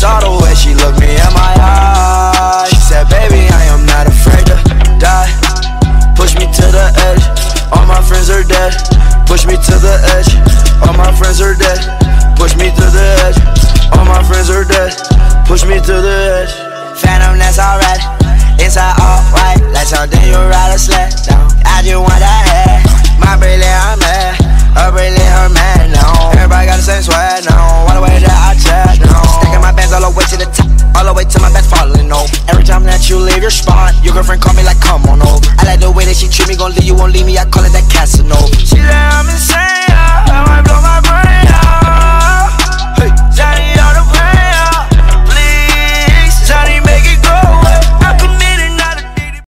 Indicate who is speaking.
Speaker 1: saw the way she looked me in my eyes. She said, baby, I am not afraid to die. Push me to the edge, all my friends are dead. Push me to the edge, all my friends are dead. Push me to the edge, all my friends are dead. Push me to the edge. Phantom, that's alright. Inside all white, like something you ride a sled down. I just want that head. My bracelet, I'm mad. Her bracelet, her man, no. Everybody got the same swag, no. All the way that I chat, no. Stacking my bands all the way to the top, all the way to my back falling over. Every time that you leave your spot, your girlfriend call me like, come on over. I like the way that she treat me, gon' leave you, won't leave me, I call it that Casanova. She said I'm insane.